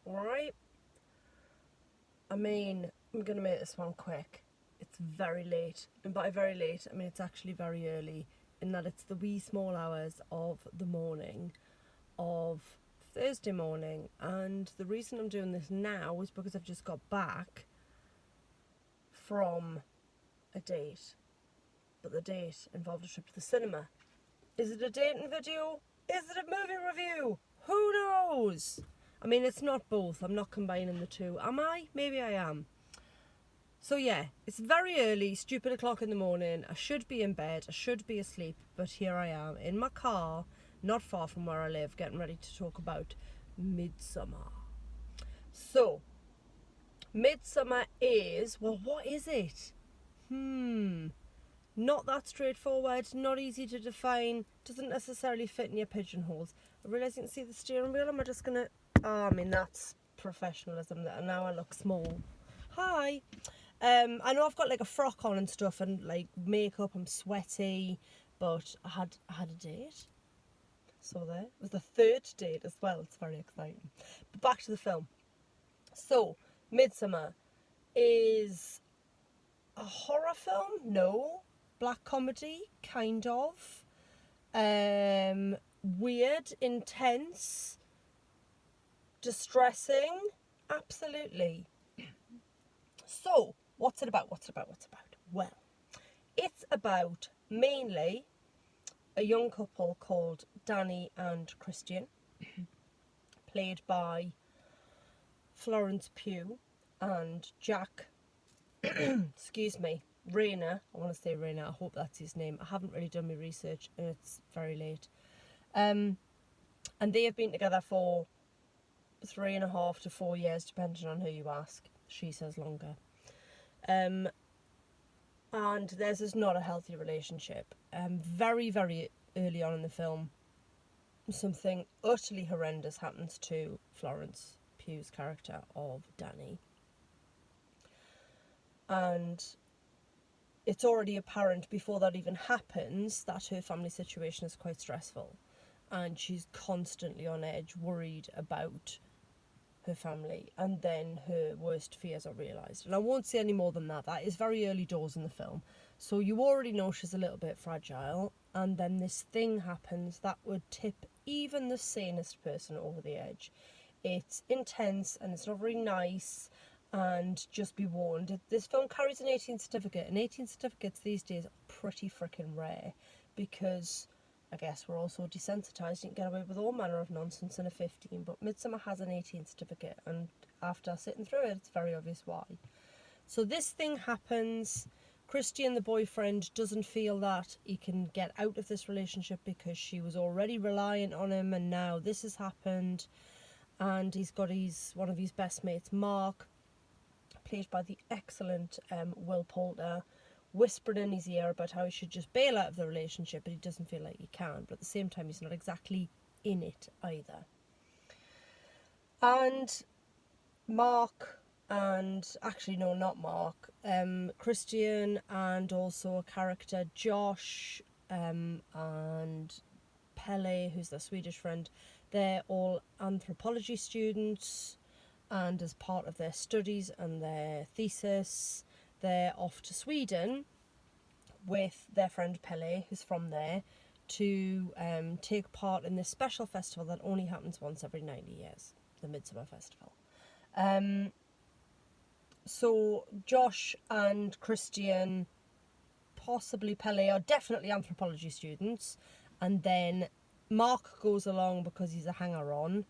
alright? I mean, I'm going to make this one quick. It's very late, and by very late, I mean it's actually very early, in that it's the wee small hours of the morning of Thursday morning, and the reason I'm doing this now is because I've just got back from a date, but the date involved a trip to the cinema. Is it a dating video? Is it a movie review? Who knows? I mean, it's not both. I'm not combining the two. Am I? Maybe I am. So yeah, it's very early, stupid o'clock in the morning. I should be in bed, I should be asleep, but here I am in my car, not far from where I live, getting ready to talk about Midsommar. So, Midsommar is, well, what is it? Not that straightforward, not easy to define, doesn't necessarily fit in your pigeonholes. I realise you can see the steering wheel. Am I just gonna, I mean, that's professionalism, and now I look small. Hi. I know I've got like a frock on and stuff and like makeup, I'm sweaty, but I had a date. So there. It was the third date as well. It's very exciting. But back to the film. So, Midsommar is a horror film? No. Black comedy? Kind of. Weird, intense, distressing? Absolutely. So, what's it about? Well, it's about mainly a young couple called Danny and Christian, played by Florence Pugh and Jack, excuse me, Rayner. I want to say Rayner, I hope that's his name. I haven't really done my research and it's very late. And they have been together for 3.5 to 4 years, depending on who you ask. She says longer. And theirs is not a healthy relationship. Very, very early on in the film, something utterly horrendous happens to Florence Pugh's character of Danny. And it's already apparent before that even happens that her family situation is quite stressful. And she's constantly on edge, worried about her family, and then her worst fears are realised. And I won't say any more than that. That is very early doors in the film. So you already know she's a little bit fragile, and then this thing happens that would tip even the sanest person over the edge. It's intense and it's not very nice, and just be warned, this film carries an 18 certificate, and 18 certificates these days are pretty freaking rare, because I guess we're also desensitised. You can get away with all manner of nonsense in a 15, but Midsommar has an 18 certificate, and after sitting through it, it's very obvious why. So this thing happens. Christian, the boyfriend, doesn't feel that he can get out of this relationship because she was already reliant on him, and now this has happened. And he's got one of his best mates, Mark, played by the excellent Will Poulter, whispering in his ear about how he should just bail out of the relationship, but he doesn't feel like he can. But at the same time, he's not exactly in it either. And Mark, and actually no, not Mark, Christian, and also a character, Josh, and Pelle, who's their Swedish friend, they're all anthropology students, and as part of their studies and their thesis, they're off to Sweden with their friend Pelle, who's from there, to take part in this special festival that only happens once every 90 years, the Midsommar Festival. So Josh and Christian, possibly Pelle, are definitely anthropology students, and then Mark goes along because he's a hanger-on,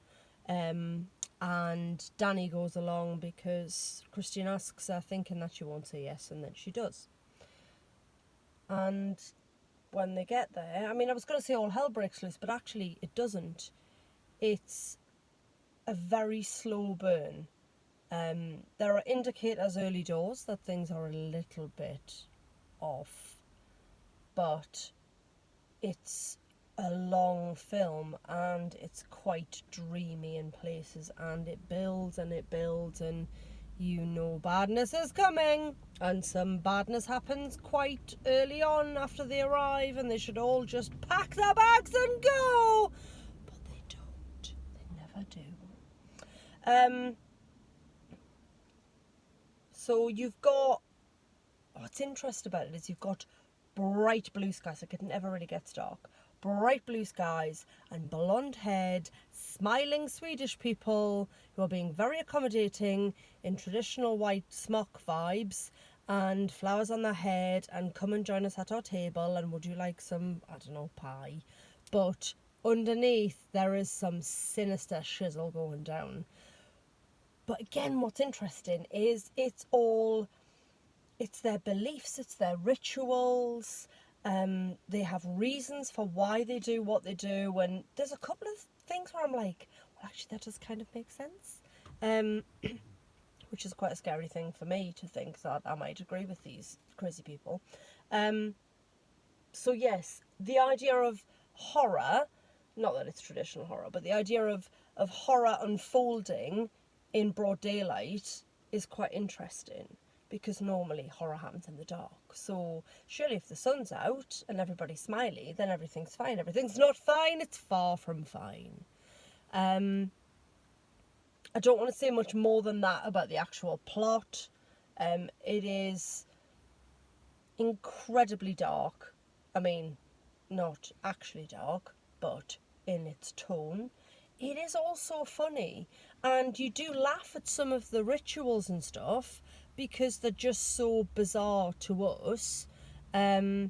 and Danny goes along because Christian asks her, thinking that she won't say yes, and then she does. And when they get there, I mean, I was going to say all hell breaks loose, but actually it doesn't. It's a very slow burn. There are indicators early doors that things are a little bit off, but it's a long film and it's quite dreamy in places, and it builds and you know badness is coming, and some badness happens quite early on after they arrive, and they should all just pack their bags and go, but they don't. They never do. So you've got, what's interesting about it is you've got bright blue skies. Like, it never really gets dark. Bright blue skies and blonde-haired, smiling Swedish people who are being very accommodating in traditional white smock vibes and flowers on their head, and come and join us at our table, and would you like some, I don't know, pie? But underneath there is some sinister shizzle going down. But again, what's interesting is it's their beliefs, it's their rituals. They have reasons for why they do what they do, and there's a couple of things where I'm like, well, actually that does kind of make sense, which is quite a scary thing for me to think that I might agree with these crazy people. So yes, the idea of horror, not that it's traditional horror, but the idea of horror unfolding in broad daylight is quite interesting, because normally horror happens in the dark. So surely if the sun's out and everybody's smiley, then everything's fine. Everything's not fine, it's far from fine. I don't want to say much more than that about the actual plot. It is incredibly dark. I mean, not actually dark, but in its tone. It is also funny, and you do laugh at some of the rituals and stuff because they're just so bizarre to us. It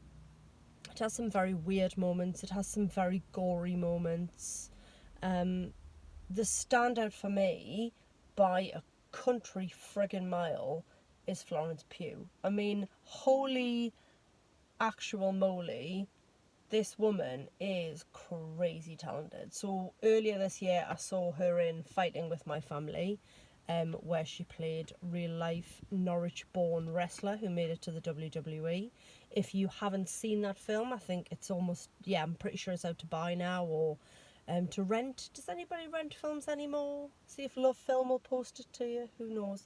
has some very weird moments. It has some very gory moments. The standout for me by a country friggin' mile is Florence Pugh. I mean, holy actual moly, this woman is crazy talented. So earlier this year I saw her in Fighting With My Family, where she played real life Norwich born wrestler who made it to the WWE. If you haven't seen that film, I think it's almost, I'm pretty sure it's out to buy now, or to rent. Does anybody rent films anymore? See if Love Film will post it to you, who knows.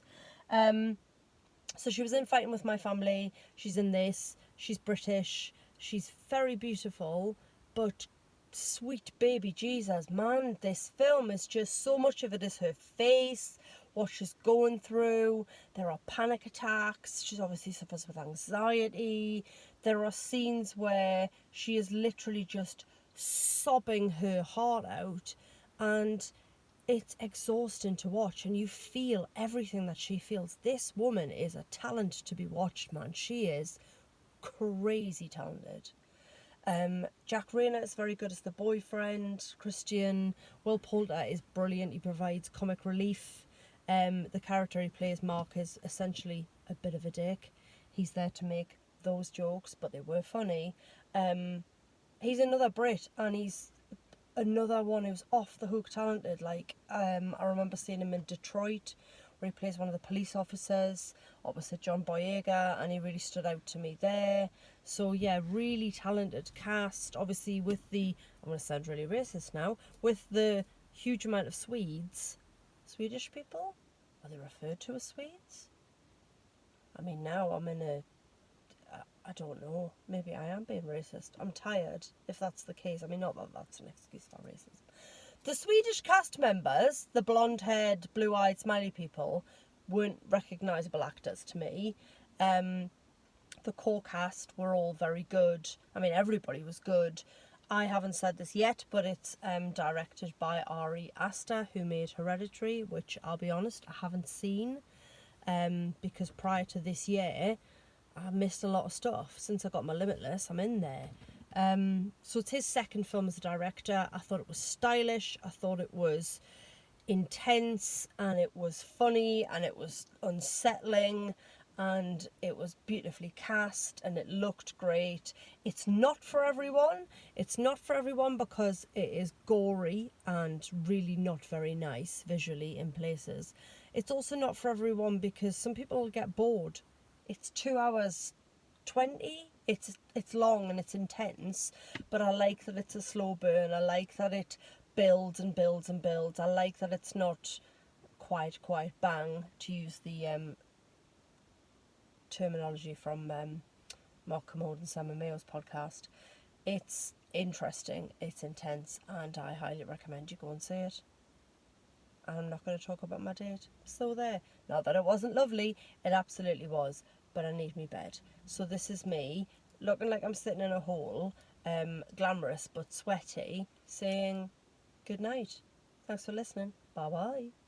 So she was in Fighting With My Family, she's in this, she's British, she's very beautiful, but sweet baby Jesus, man, this film is just, so much of it is her face, what she's going through. There are panic attacks, she obviously suffers with anxiety. There are scenes where she is literally just sobbing her heart out, and it's exhausting to watch, and you feel everything that she feels. This woman is a talent to be watched, man. She is crazy talented. Jack Rayner is very good as the boyfriend. Christian Will Poulter is brilliant. He provides comic relief. The character he plays, Mark, is essentially a bit of a dick. He's there to make those jokes, but they were funny. He's another Brit, and he's another one who's off the hook talented. Like, I remember seeing him in Detroit, where he plays one of the police officers opposite John Boyega, and he really stood out to me there. So yeah, really talented cast. Obviously with the, I'm going to sound really racist now, with the huge amount of Swedish people, are they referred to as Swedes? I mean, now I'm in a, I don't know, maybe I am being racist. I'm tired, if that's the case. I mean, not that that's an excuse for racism. The Swedish cast members, the blonde-haired, blue-eyed, smiley people, weren't recognisable actors to me. The core cast were all very good. I mean, everybody was good. I haven't said this yet, but it's directed by Ari Aster, who made Hereditary, which, I'll be honest, I haven't seen, because prior to this year, I missed a lot of stuff. Since I got my Limitless, I'm in there. So it's his second film as a director. I thought it was stylish, I thought it was intense, and it was funny, and it was unsettling, and it was beautifully cast, and it looked great. It's not for everyone. It's not for everyone because it is gory and really not very nice visually in places. It's also not for everyone because some people will get bored. It's 2 hours 20. It's long and it's intense, but I like that it's a slow burn. I like that it builds and builds and builds. I like that it's not quite bang, to use the terminology from Mark Commode and Sam and Mayo's podcast. It's interesting, it's intense, and I highly recommend you go and see it. and I'm not going to talk about my date. So there. Not that it wasn't lovely, it absolutely was, but I need me bed. So this is me, looking like I'm sitting in a hole, glamorous but sweaty, saying good night. Thanks for listening. Bye bye.